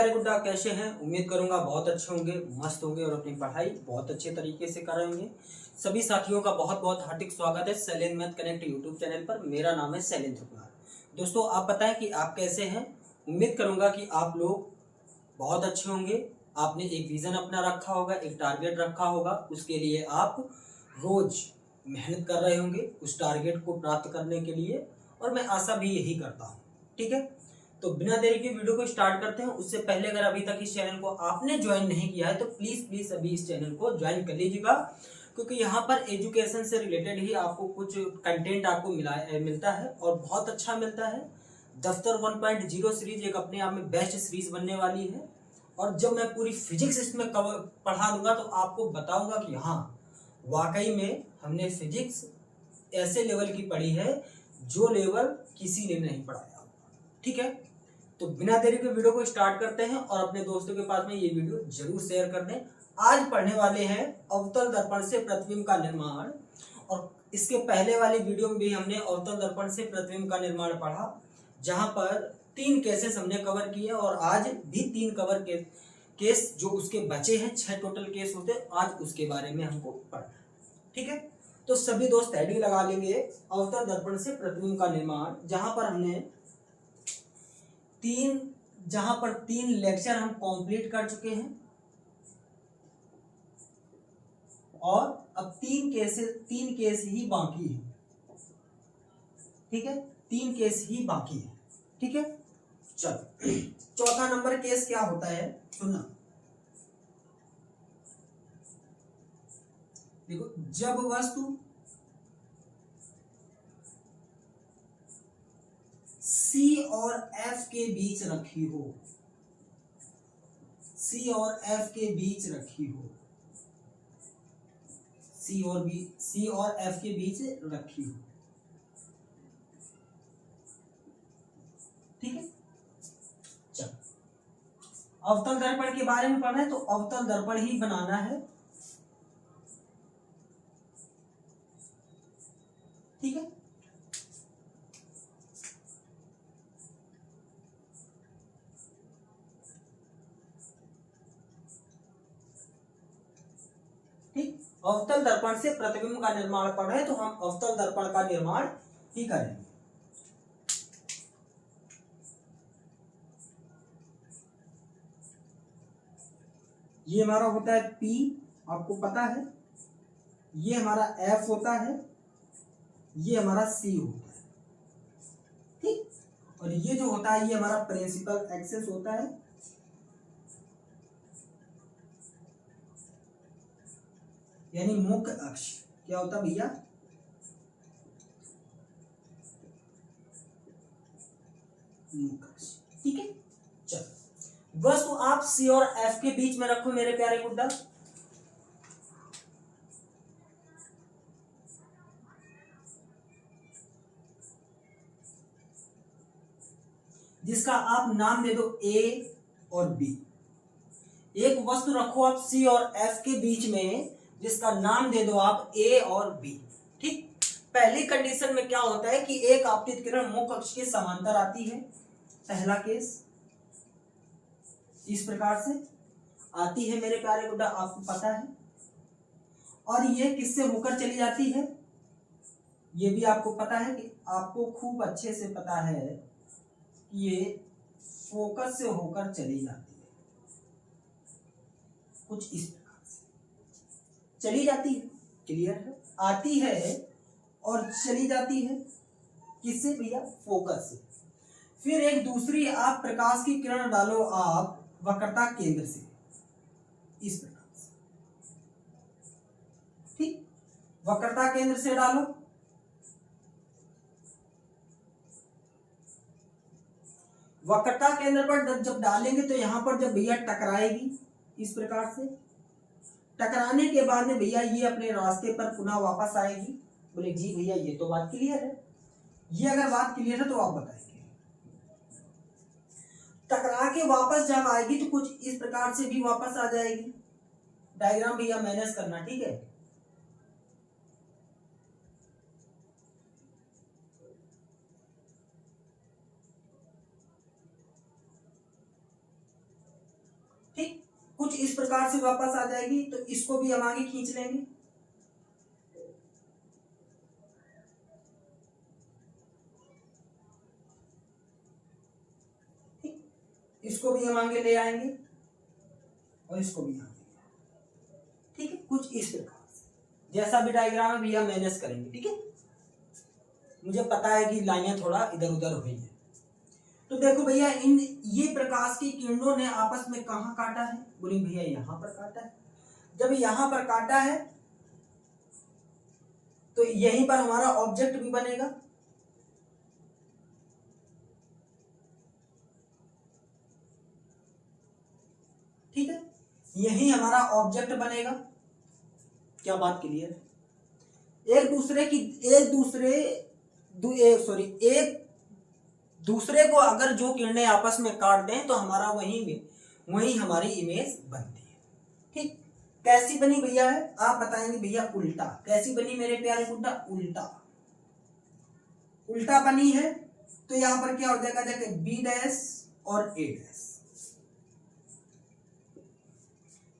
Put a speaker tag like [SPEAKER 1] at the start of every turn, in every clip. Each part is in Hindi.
[SPEAKER 1] प्यारे गुड्डा कैसे हैं। उम्मीद करूंगा बहुत अच्छे होंगे, मस्त होंगे और अपनी पढ़ाई बहुत अच्छे तरीके से कर रहे होंगे। सभी साथियों का बहुत बहुत हार्दिक स्वागत है Shailendra math connect YouTube channel पर। मेरा नाम है शैलेंद्र कुमार। दोस्तों आप बताएं कि आप कैसे हैं। उम्मीद करूंगा कि आप लोग बहुत अच्छे होंगे। आपने एक विजन अपना रखा होगा, एक टारगेट रखा होगा, उसके लिए आप रोज मेहनत कर रहे होंगे उस टारगेट को प्राप्त करने के लिए, और मैं आशा भी यही करता हूँ। ठीक है, तो बिना देरी के वीडियो को स्टार्ट करते हैं। उससे पहले अगर अभी तक इस चैनल को आपने ज्वाइन नहीं किया है तो प्लीज अभी इस चैनल को ज्वाइन कर लीजिएगा, क्योंकि यहाँ पर एजुकेशन से रिलेटेड ही आपको कुछ कंटेंट आपको मिलता है और बहुत अच्छा मिलता है। दफ्तर 1.0 सीरीज एक अपने आप में बेस्ट सीरीज बनने वाली है, और जब मैं पूरी फिजिक्स इसमें पढ़ा दूंगा तो आपको बताऊंगा कि हाँ वाकई में हमने फिजिक्स ऐसे लेवल की पढ़ी है जो लेवल किसी ने नहीं पढ़ाया। ठीक है, तो बिना देरी के वीडियो को स्टार्ट करते हैं और अपने दोस्तों के पास में ये वीडियो जरूर शेयर कर दें। आज पढ़ने वाले हैं अवतल दर्पण से प्रतिबिंब का निर्माण, और इसके पहले वाली वीडियो में भी हमने अवतल दर्पण से प्रतिबिंब का निर्माण पढ़ा, जहां पर 3 केसेस हमने कवर किए, और आज भी 3 कवर केस जो उसके बचे हैं, 6 टोटल केस होते, आज उसके बारे में हमको पढ़ना है। ठीक है, तो सभी दोस्त हेडिंग लगा लेंगे अवतल दर्पण से प्रतिबिंब का निर्माण, जहां पर हमने तीन लेक्चर हम कंप्लीट कर चुके हैं, और अब 3 केस ही बाकी है। ठीक है, 3 केस ही बाकी है। ठीक है, चलो चौथा नंबर केस क्या होता है सुनना। देखो, जब वस्तु C और F के बीच रखी हो, C और F के बीच रखी हो, C और F के बीच रखी हो। ठीक है, चलो अवतल दर्पण के बारे में पढ़ना है तो अवतल दर्पण ही बनाना है। ठीक है, ठीक, अवतल दर्पण से प्रतिबिंब का निर्माण पढ़ रहे तो हम अवतल दर्पण का निर्माण ही करेंगे। ये हमारा होता है P, आपको पता है, ये हमारा F होता है, ये हमारा C होता है। ठीक, और ये जो होता है ये हमारा प्रिंसिपल एक्सेस होता है, यानी मुख्य अक्ष। क्या होता है भैया? मुख्य अक्ष। ठीक है, चलो वस्तु आप C और F के बीच में रखो मेरे प्यारे गुड्डा। जिसका आप नाम दे दो A और B। एक वस्तु रखो आप C और F के बीच में, जिसका नाम दे दो आप A और B। ठीक, पहली कंडीशन में क्या होता है कि एक आपतित किरण मुख्य अक्ष के समांतर आती है। पहला केस इस प्रकार से आती है मेरे प्यारे गुड्डा, आपको पता है, और ये किससे होकर चली जाती है ये भी आपको पता है, कि आपको खूब अच्छे से पता है कि ये फोकस से होकर चली जाती है। कुछ इस प्रकार से चली जाती है। क्लियर है? आती है और चली जाती है किससे भैया? फोकस से। फिर एक दूसरी आप प्रकाश की किरण डालो आप वक्रता केंद्र से, इस प्रकार से। ठीक, वक्रता केंद्र से डालो, वक्रता केंद्र पर जब डालेंगे तो यहां पर जब भैया टकराएगी इस प्रकार से, टकराने के बाद में भैया ये अपने रास्ते पर पुनः वापस आएगी। बोले जी भैया ये तो बात क्लियर है। ये अगर बात क्लियर है तो आप बताएंगे। टकरा के वापस जब आएगी तो कुछ इस प्रकार से भी वापस आ जाएगी। डायग्राम भैया मैनेज करना, ठीक है। प्रकार से वापस आ जाएगी, तो इसको भी हम आगे खींच लेंगे। इसको भी हम आगे ले आएंगे और इसको भी आगे। ठीक है, कुछ इस प्रकार से जैसा भी डायग्राम है भैया मैनेज करेंगे। ठीक है, मुझे पता है कि लाइनें थोड़ा इधर उधर हुई है। तो देखो भैया, इन ये प्रकाश की किरणों ने आपस में कहां काटा है? बोले भैया यहां पर काटा है। जब यहां पर काटा है तो यहीं पर हमारा ऑब्जेक्ट भी बनेगा। ठीक है, यही हमारा ऑब्जेक्ट बनेगा। क्या बात क्लियर है? एक दूसरे को अगर जो किरणें आपस में काट दें तो हमारा वही हमारी इमेज बनती है। ठीक, कैसी बनी भैया है? आप बताएंगे भैया उल्टा। कैसी बनी मेरे प्यारे गुड्डा? उल्टा बनी है। तो यहां पर क्या हो जाएगा? देखिए बी डैश और ए डैश,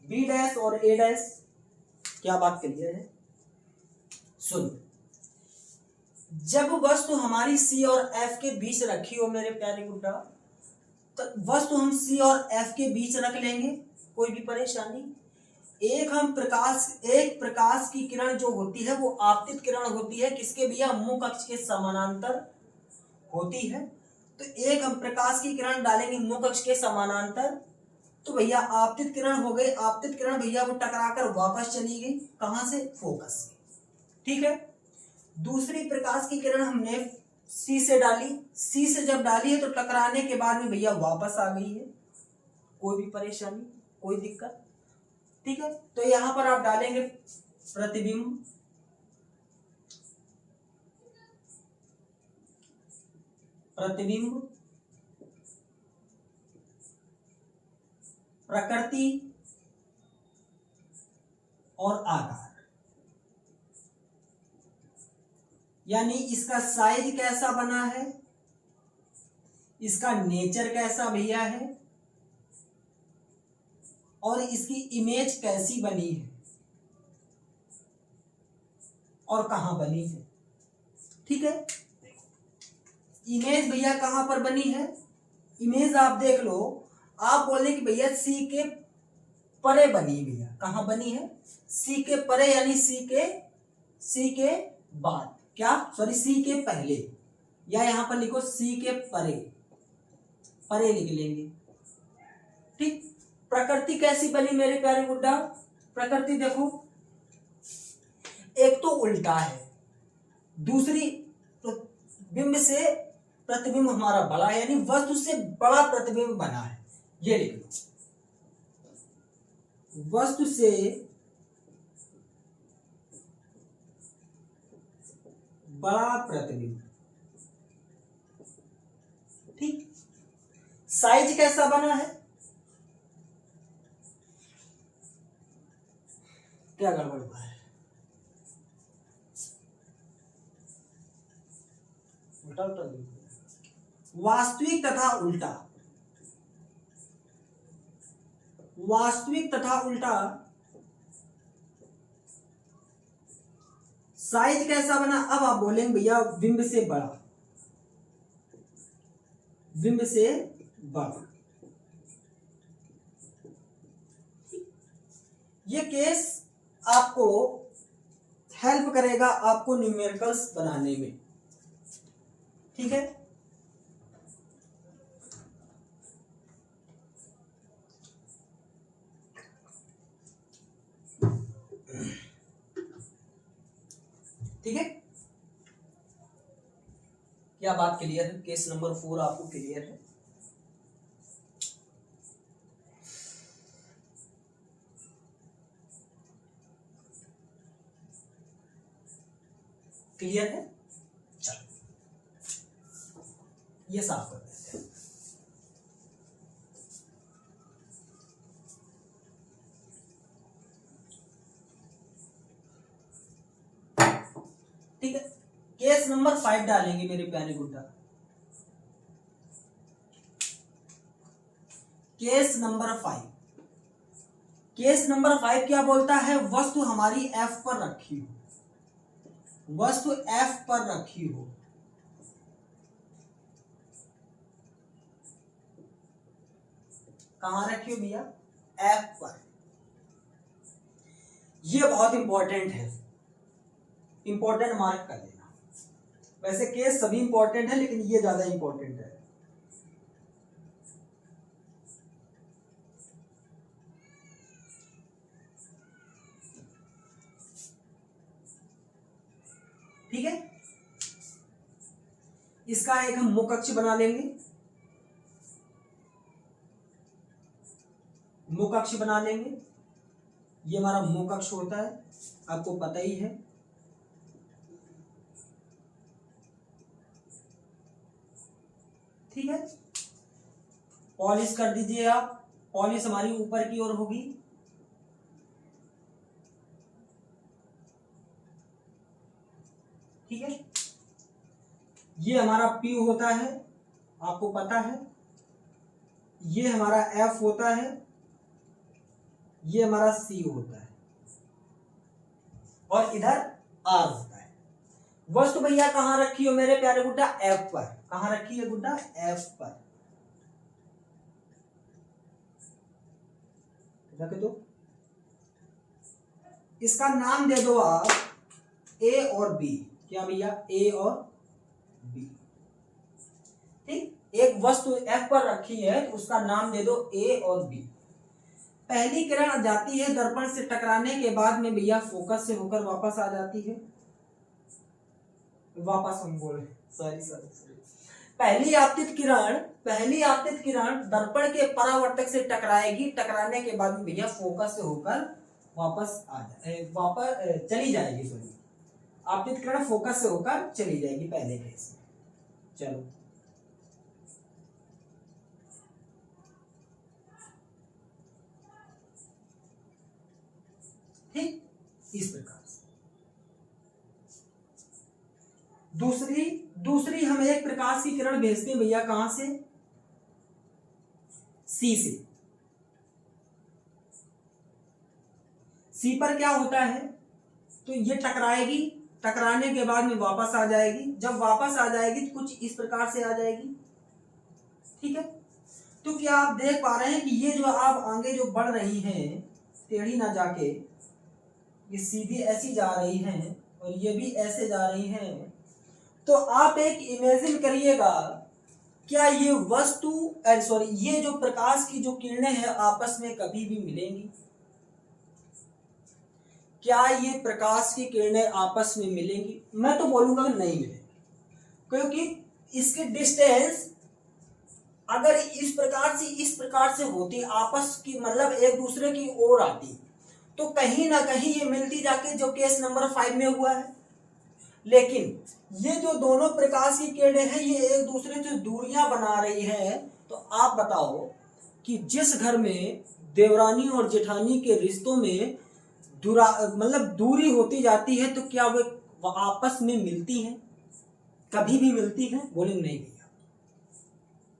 [SPEAKER 1] बी डैश और ए डैश। क्या बात क्लियर है? सुन, जब वस्तु हमारी सी और एफ के बीच रखी हो मेरे प्यारे गुड्डा, तो वस्तु हम सी और एफ के बीच रख लेंगे, कोई भी परेशानी। एक प्रकाश की किरण जो होती है वो आपतित किरण होती है, किसके भैया? मुख अक्ष के समानांतर होती है। तो एक हम प्रकाश की किरण डालेंगे मुख अक्ष के समानांतर, तो भैया आपतित किरण हो गई। आपतित किरण भैया वो टकराकर वापस चली गई, कहां से? फोकस से। ठीक है, दूसरी प्रकाश की किरण हमने सी से डाली। सी से जब डाली है तो टकराने के बाद में भैया वापस आ गई है, कोई भी परेशानी, कोई दिक्कत? ठीक है, तो यहां पर आप डालेंगे प्रतिबिंब, प्रकृति और आकार। यानी इसका साइज कैसा बना है, इसका नेचर कैसा भैया है, और इसकी इमेज कैसी बनी है और कहां बनी है। ठीक है, इमेज भैया कहां पर बनी है? इमेज आप देख लो। आप बोले कि भैया सी के परे बनी। भैया कहां बनी है? सी के परे, यानी सी के बाद, क्या सॉरी सी के पहले, या यहां पर लिखो सी के परे लिख लेंगे। ठीक, प्रकृति कैसी बनी मेरे प्यारे गुड्डा? प्रकृति देखो, एक तो उल्टा है, दूसरी बिंब से प्रतिबिंब हमारा बड़ा है, यानी वस्तु से बड़ा प्रतिबिंब बना है। ये लिख लो, वस्तु से बड़ा प्रतिबिंब। ठीक, साइज कैसा बना है? क्या गड़बड़ हुआ है? उल्टा वास्तविक तथा उल्टा, वास्तविक तथा उल्टा। साइज कैसा बना? अब आप बोलेंगे भैया बिंब से बड़ा, बिंब से बड़ा। ये केस आपको हेल्प करेगा आपको न्यूमेरिकल्स बनाने में। ठीक है, ठीक है, क्या बात क्लियर है? केस नंबर 4 आपको क्लियर है? क्लियर है? चलो ये साफ कर देते हैं। ठीक है, केस नंबर 5 डालेंगे मेरे प्यारे गुड्डा। केस नंबर 5, केस नंबर 5 क्या बोलता है, वस्तु हमारी F पर रखी हो, वस्तु F पर रखी हो, कहां रखी हो भैया, F पर। ये बहुत इंपॉर्टेंट है, इंपॉर्टेंट मार्क कर लेना। वैसे केस सभी इंपॉर्टेंट है लेकिन ये ज्यादा इंपॉर्टेंट है। ठीक है, इसका एक हम मुख अक्ष बना लेंगे, मुख अक्ष बना लेंगे। ये हमारा मुख अक्ष होता है, आपको पता ही है। ठीक है, पॉलिश कर दीजिए आप, पॉलिश हमारी ऊपर की ओर होगी। ठीक है, ये हमारा P होता है, आपको पता है। ये हमारा F होता है, ये हमारा C होता है, और इधर R होता है। वस्तु भैया कहां रखी हो मेरे प्यारे गुड्डा, F पर। कहां रखी है गुड्डा, F पर रख दो। इसका नाम दे दो आप A और B। क्या भैया, A और B। ठीक, एक वस्तु F पर रखी है तो उसका नाम दे दो A और B। पहली किरण जाती है दर्पण से टकराने के बाद में भैया फोकस से होकर वापस आ जाती है, वापस हम बोले सॉरी पहली आपतित किरण दर्पण के परावर्तक से टकराएगी, टकराने के बाद में भैया फोकस से होकर वापस चली जाएगी। सॉरी, आपतित किरण फोकस से होकर चली जाएगी पहले केस में। चलो, ठीक, इस प्रकार से। दूसरी हम एक प्रकाश की किरण भेजते हैं भैया, कहां से, सी से। सी पर क्या होता है, तो ये टकराएगी, टकराने के बाद में वापस आ जाएगी। जब वापस आ जाएगी तो कुछ इस प्रकार से आ जाएगी। ठीक है, तो क्या आप देख पा रहे हैं कि ये जो आप आगे जो बढ़ रही हैं, टेढ़ी ना जाके ये सीधी ऐसी जा रही हैं और ये भी ऐसे जा रही हैं। तो आप एक इमेजिन करिएगा, क्या ये वस्तु ये जो प्रकाश की जो किरणें हैं आपस में कभी भी मिलेंगी? क्या ये प्रकाश की किरणें आपस में मिलेंगी? मैं तो बोलूंगा नहीं मिलेंगी, क्योंकि इसकी डिस्टेंस अगर इस प्रकार से होती, आपस की मतलब एक दूसरे की ओर आती, तो कहीं ना कहीं ये मिलती जाके, जो केस नंबर 5 में हुआ है। लेकिन ये जो दोनों प्रकाश की किरणें हैं ये एक दूसरे से दूरियां बना रही है। तो आप बताओ कि जिस घर में देवरानी और जेठानी के रिश्तों में मतलब दूरी होती जाती है, तो क्या वो आपस में मिलती हैं? कभी भी मिलती हैं? बोले नहीं भैया।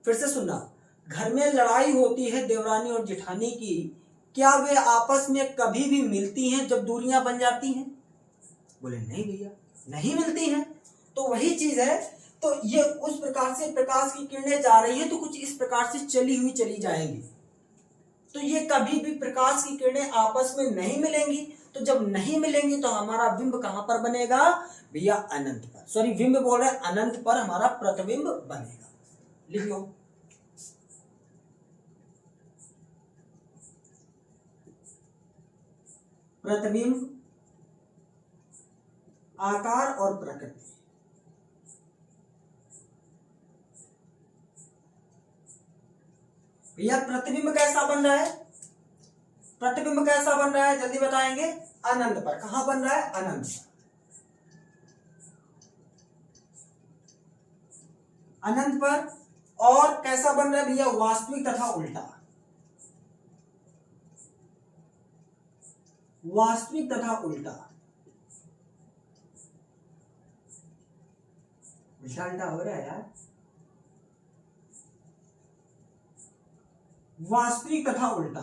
[SPEAKER 1] फिर से सुनना, घर में लड़ाई होती है देवरानी और जेठानी की, क्या वे आपस में कभी भी मिलती हैं जब दूरियां बन जाती हैं? बोले नहीं भैया, नहीं मिलती हैं। तो वही चीज है, तो ये उस प्रकार से प्रकाश की किरणें जा रही है तो कुछ इस प्रकार से चली हुई चली जाएंगी। तो ये कभी भी प्रकाश की किरणें आपस में नहीं मिलेंगी। तो जब नहीं मिलेंगी तो हमारा बिंब कहां पर बनेगा भैया, अनंत पर। सॉरी, बिंब बोल रहे हैं, अनंत पर हमारा प्रतिबिंब बनेगा। लिखियो, प्रतिबिंब, आकार और प्रकृति। भैया प्रतिबिंब कैसा बन रहा है? प्रतिबिंब कैसा बन रहा है जल्दी बताएंगे? अनंत पर। कहां बन रहा है? अनंत। अनंत पर। और कैसा बन रहा है भैया? वास्तविक तथा उल्टा। वास्तविक तथा उल्टा। उल्टा हो रहा है यार। वास्तविक तथा उल्टा।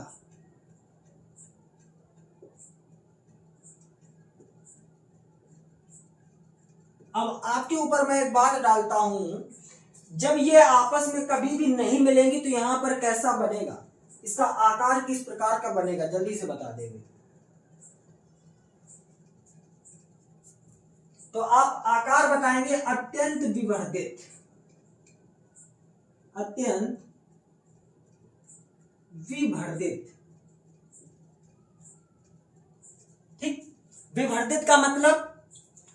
[SPEAKER 1] अब आपके ऊपर मैं एक बात डालता हूं, जब ये आपस में कभी भी नहीं मिलेंगी तो यहां पर कैसा बनेगा, इसका आकार किस प्रकार का बनेगा, जल्दी से बता देंगे। तो आप आकार बताएंगे अत्यंत विवर्धित, अत्यंत विवर्धित। ठीक, विवर्धित का मतलब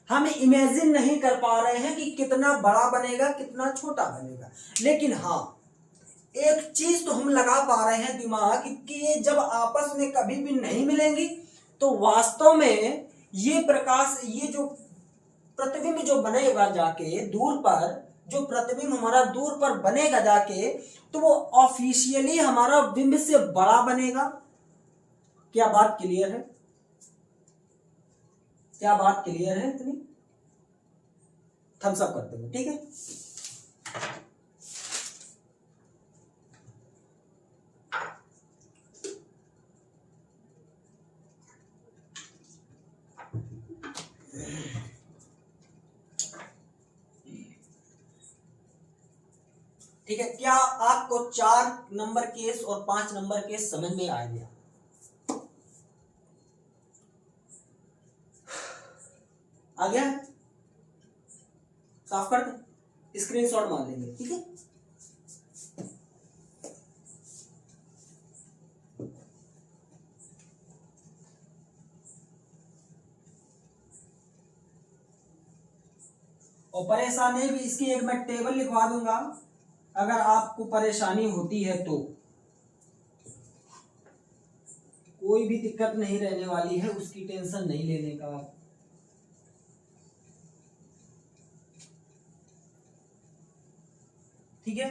[SPEAKER 1] हम इमेजिन नहीं कर पा रहे हैं कि कितना बड़ा बनेगा कितना छोटा बनेगा, लेकिन हाँ एक चीज तो हम लगा पा रहे हैं दिमाग कि ये जब आपस में कभी भी नहीं मिलेंगी तो वास्तव में ये प्रकाश, ये जो प्रतिबिंब जो बनेगा जाके दूर पर, जो प्रतिबिंब हमारा दूर पर बनेगा जाके, तो वो ऑफिशियली हमारा बिंब से बड़ा बनेगा। क्या बात क्लियर है? क्या बात क्लियर है? इतनी थम्स अप करते हुए, ठीक है। ठीक है, क्या आपको 4 नंबर केस और 5 नंबर केस समझ में आ गया? आ गया? साफ कर दें, स्क्रीनशॉट मार लेंगे, ठीक है। और परेशानी भी इसकी एक मैं टेबल लिखवा दूंगा, अगर आपको परेशानी होती है तो कोई भी दिक्कत नहीं रहने वाली है, उसकी टेंशन नहीं लेने का। ठीक है,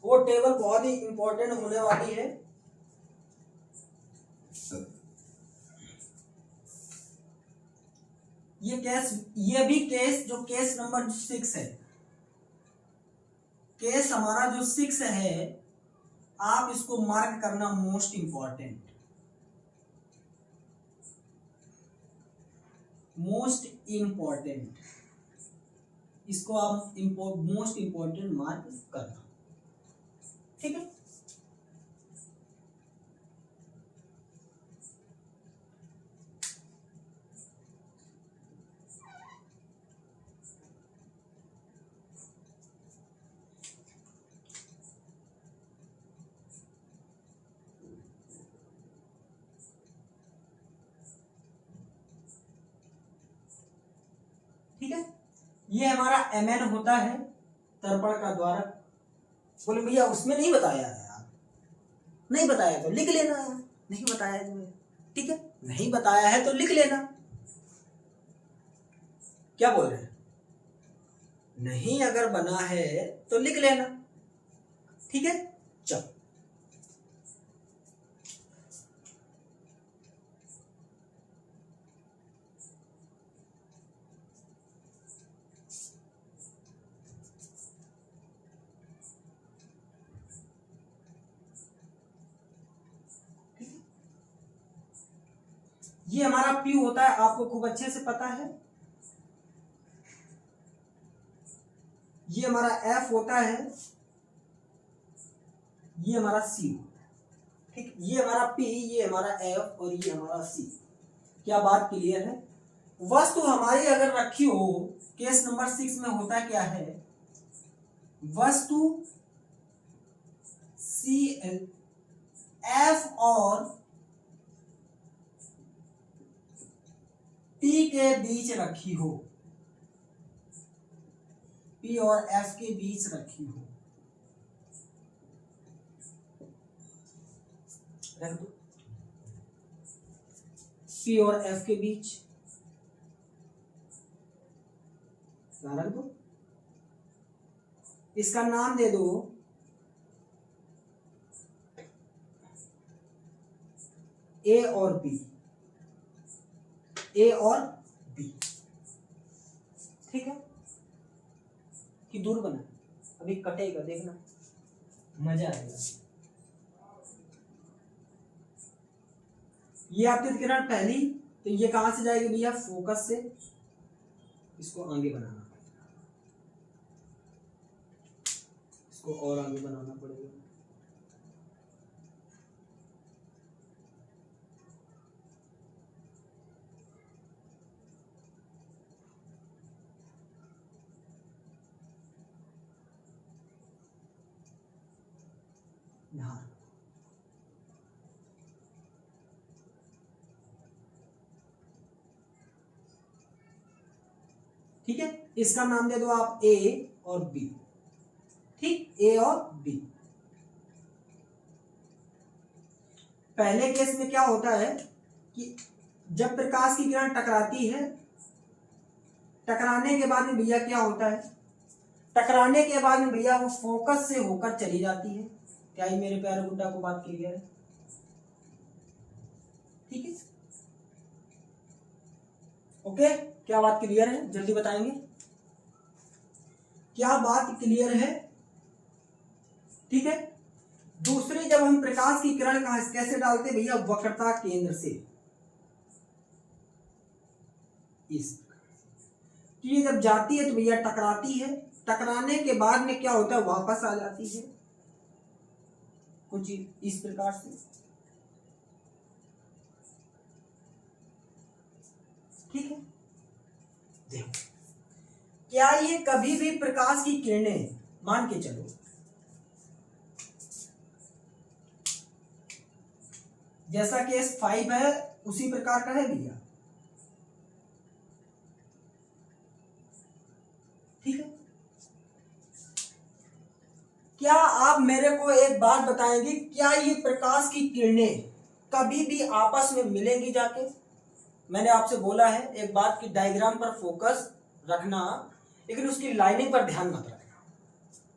[SPEAKER 1] वो टेबल बहुत ही इंपॉर्टेंट होने वाली है। ये केस, ये भी केस जो केस नंबर 6 है, केस हमारा जो 6 है, आप इसको मार्क करना मोस्ट इंपॉर्टेंट, मोस्ट इंपॉर्टेंट, इसको आप मोस्ट इंपॉर्टेंट मार्क करना, ठीक है। ठीक है, ये हमारा mn होता है तर्पण का द्वारक। बोले भैया उसमें नहीं बताया है यार, नहीं बताया तो लिख लेना है, नहीं बताया है, ठीक है, नहीं बताया है तो लिख लेना। क्या बोल रहे हैं? नहीं अगर बना है तो लिख लेना, ठीक है। चलो ये हमारा P होता है, आपको खूब अच्छे से पता है। ये हमारा F होता है, ये हमारा C होता है, ठीक। ये हमारा P, ये हमारा F और ये हमारा C। क्या बात क्लियर है? वस्तु हमारी अगर रखी हो, केस नंबर 6 में होता क्या है, वस्तु C, F और P के बीच रखी हो, P और F के बीच रखी हो, रख दो, P और F के बीच रख दो, इसका नाम दे दो A और B, A और B, ठीक है। कि दूर बना, अभी कटेगा, देखना मजा आएगा। ये आपकी किरण पहली, तो ये कहां से जाएगी भैया, फोकस से, इसको आगे बनाना पड़ेगा, इसको और आगे बनाना पड़ेगा। यहाँ ठीक है, इसका नाम दे दो आप ए और बी। ठीक, ए और बी। पहले केस में क्या होता है कि जब प्रकाश की किरण टकराती है, टकराने के बाद में भैया क्या होता है, टकराने के बाद में भैया वो फोकस से होकर चली जाती है। क्या ये मेरे प्यारे गुड्डा को बात क्लियर है? ठीक है, ओके, क्या बात क्लियर है? जल्दी बताएंगे, क्या बात क्लियर है? ठीक है। दूसरी, जब हम प्रकाश की किरण कैसे डालते भैया, वक्रता केंद्र से, इस तो ये जब जाती है तो भैया टकराती है, टकराने के बाद में क्या होता है, वापस आ जाती है कुछ इस प्रकार से। ठीक है, देखो, क्या ये कभी भी प्रकाश की किरणें, मान के चलो जैसा केस 5 है उसी प्रकार का है भैया। ठीक है, क्या आप मेरे को एक बात बताएंगे, क्या ये प्रकाश की किरणें कभी भी आपस में मिलेंगी जाके? मैंने आपसे बोला है एक बात की डायग्राम पर फोकस रखना, लेकिन उसकी लाइनिंग पर ध्यान मत रखना,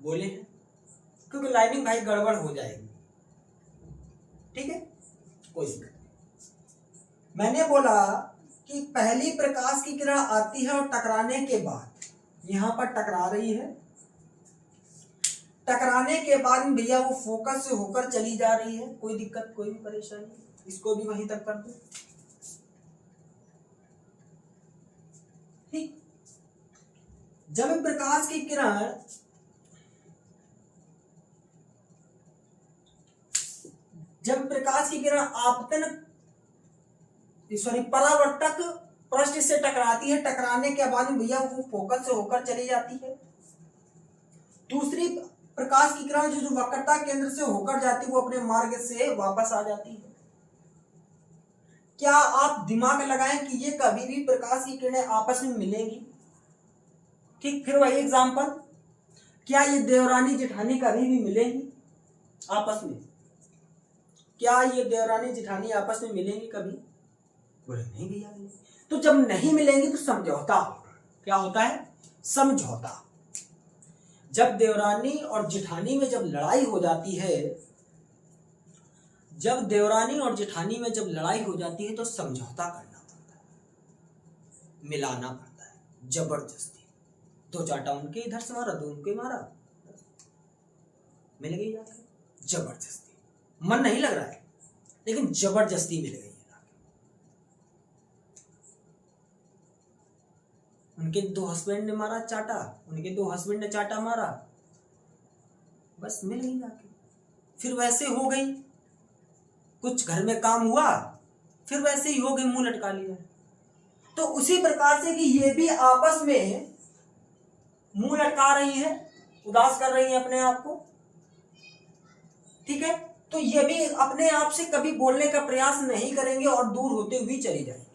[SPEAKER 1] बोले हैं, क्योंकि लाइनिंग भाई गड़बड़ हो जाएगी। ठीक है, कोई दिक्कत नहीं। मैंने बोला कि पहली प्रकाश की किरण आती है और टकराने के बाद यहां पर टकरा रही है, टकराने के बाद भैया वो फोकस से होकर चली जा रही है, कोई दिक्कत कोई भी परेशानी, इसको भी वहीं तक कर दो। ठीक, जब प्रकाश की किरण आपतन परावर्तक पृष्ठ से टकराती है, टकराने के बाद भैया वो फोकस से होकर चली जाती है। दूसरी, प्रकाश की किरण जो वक्रता केंद्र से होकर जाती है वो अपने मार्ग से वापस आ जाती है। क्या आप दिमाग लगाएं कि ये कभी भी प्रकाश की किरणें आपस में मिलेंगी? ठीक, फिर वही एग्जांपल, क्या ये देवरानी जेठानी कभी भी मिलेंगी आपस में? क्या ये देवरानी जेठानी आपस में मिलेंगी कभी? बोले नहीं भैया। तो जब नहीं मिलेंगी तो समझौता होगा। क्या होता है? समझौता। जब देवरानी और जेठानी में जब लड़ाई हो जाती है, जब देवरानी और जेठानी में जब लड़ाई हो जाती है तो समझौता करना पड़ता है, मिलाना पड़ता है जबरदस्ती। दो चाटा उनके इधर से मारा, दो उनके मारा, मिल गई जाकर जबरदस्ती। मन नहीं लग रहा है लेकिन जबरदस्ती मिल गई। उनके दो हस्बैंड ने मारा चाटा, उनके दो हस्बैंड ने चाटा मारा, बस मिल गई जाके। फिर वैसे हो गई, कुछ घर में काम हुआ, फिर वैसे ही हो गई, मुंह लटका लिया। तो उसी प्रकार से कि ये भी आपस में मुंह लटका रही है, उदास कर रही है अपने आप को। ठीक है, तो ये भी अपने आप से कभी बोलने का प्रयास नहीं करेंगे और दूर होते हुए चली जाएंगी।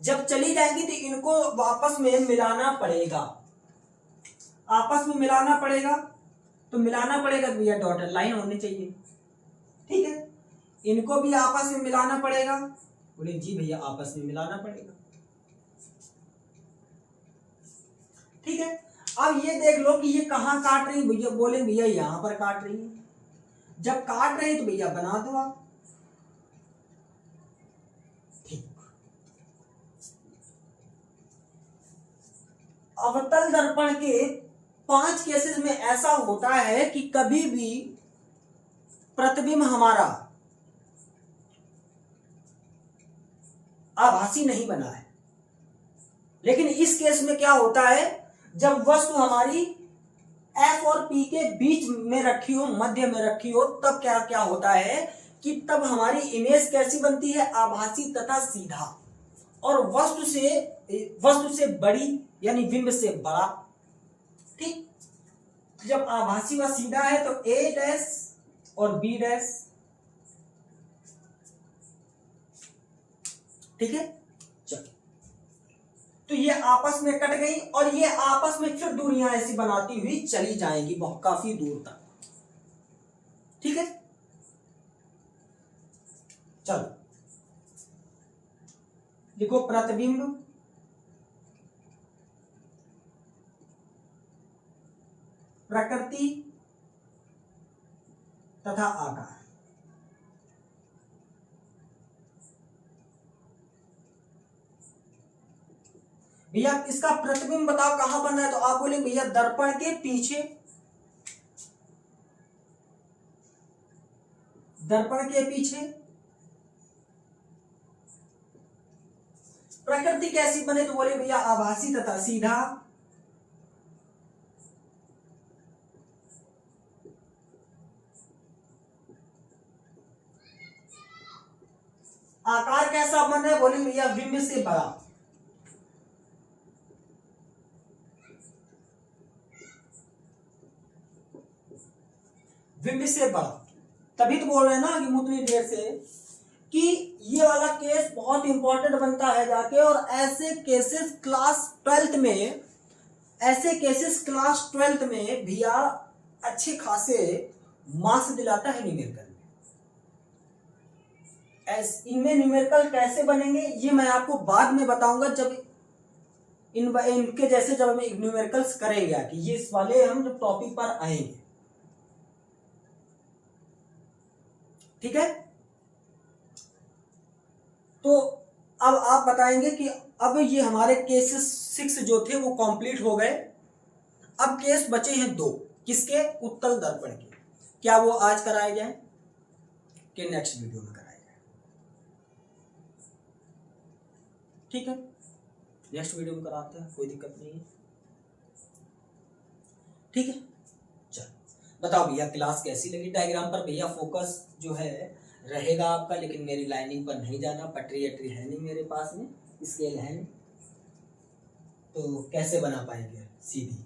[SPEAKER 1] जब चली जाएंगी तो इनको वापस में मिलाना पड़ेगा, आपस में मिलाना पड़ेगा। तो मिलाना पड़ेगा तो भैया डॉटेड लाइन होनी चाहिए। ठीक है, इनको भी आपस में मिलाना पड़ेगा। बोले जी भैया आपस में मिलाना पड़ेगा। ठीक है, अब ये देख लो कि ये कहां काट रही भैया, बोले भैया यहां पर काट रही है। जब काट रही तो भैया बना दो आप। अवतल दर्पण के 5 केसेस में ऐसा होता है कि कभी भी प्रतिबिंब हमारा आभासी नहीं बना है। लेकिन इस केस में क्या होता है, जब वस्तु हमारी F और P के बीच में रखी हो, मध्य में रखी हो, तब क्या क्या होता है कि तब हमारी इमेज कैसी बनती है, आभासी तथा सीधा, और वस्तु से बड़ी यानी बिंब से बड़ा। ठीक, जब आभासी व सीधा है तो A डैश और B डैश, ठीक है। चलो, तो ये आपस में कट गई और ये आपस में फिर दूरियां ऐसी बनाती हुई चली जाएंगी बहुत काफी दूर तक। ठीक है, चलो देखो, प्रतिबिंब, प्रकृति तथा आकार। भैया इसका प्रतिबिंब बताओ कहां बन रहा है, तो आप बोले भैया दर्पण के पीछे, दर्पण के पीछे। प्रकृति कैसी बने, तो बोले भैया आभासी तथा सीधा। आकार कैसा बने, बोले भैया बिंब से बड़ा। बिंब से बड़ा, तभी तो बोल रहे हैं ना कि उतनी देर से कि ये वाला केस बहुत इंपॉर्टेंट बनता है जाके, और ऐसे केसेस क्लास 12th में, ऐसे केसेस क्लास 12th में भैया अच्छे खासे मार्क्स दिलाता है न्यूमेरिकल में। इनमें न्यूमेरिकल कैसे बनेंगे ये मैं आपको बाद में बताऊंगा, जब इनके जैसे जब हम न्यूमेरिकल्स करेंगे कि ये इस वाले हम जब टॉपिक पर आएंगे। ठीक है, तो अब आप बताएंगे कि अब ये हमारे केसेस 6 जो थे वो कंप्लीट हो गए। अब केस बचे हैं 2, किसके, उत्तल दर्पण के। क्या वो आज कराए जाए कि नेक्स्ट वीडियो में कराए जाए? ठीक है, नेक्स्ट वीडियो में कराते हैं, कोई दिक्कत नहीं है। ठीक है, चलो बताओ भैया क्लास कैसी लगी। डायग्राम पर भैया फोकस जो है रहेगा आपका, लेकिन मेरी लाइनिंग पर नहीं जाना, पटरी अटरी है नहीं मेरे पास में, स्केल है नहीं, तो कैसे बना पाएंगे सीधी,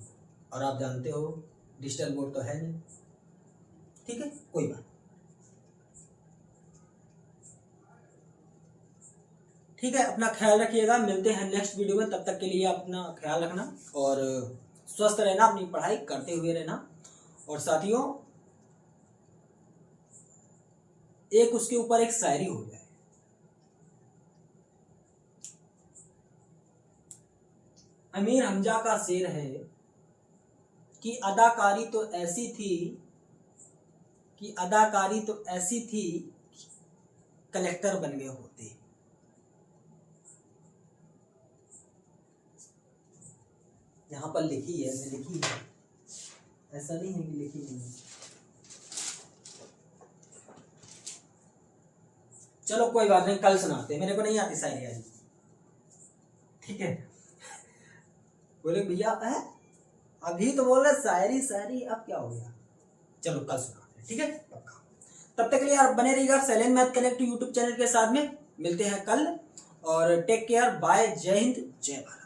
[SPEAKER 1] और आप जानते हो डिजिटल बोर्ड तो है नहीं। ठीक है, कोई बात। ठीक है, अपना ख्याल रखिएगा, मिलते हैं नेक्स्ट वीडियो में, तब तक के लिए अपना ख्याल रखना और स्वस्थ रहना, अपनी पढ़ाई करते हुए रहना। और साथियों, एक उसके ऊपर एक शायरी हो जाए। अमीर हमजा का शेर है कि अदाकारी तो ऐसी थी, कि अदाकारी तो ऐसी थी कलेक्टर बन गए होते। यहां पर लिखी है, मैं लिखी है, ऐसा नहीं है कि लिखी नहीं है। चलो कोई बात नहीं, कल सुनाते, मेरे को नहीं आती शायरी आज। ठीक है, बोले भैया है अभी तो बोल रहे शायरी शायरी, अब क्या हो गया? चलो कल सुनाते हैं, ठीक है पक्का। तब तक के लिए आप बने रहिएगा silent math connect YouTube channel के साथ में। मिलते हैं कल, और टेक केयर, बाय, जय हिंद, जय भारत।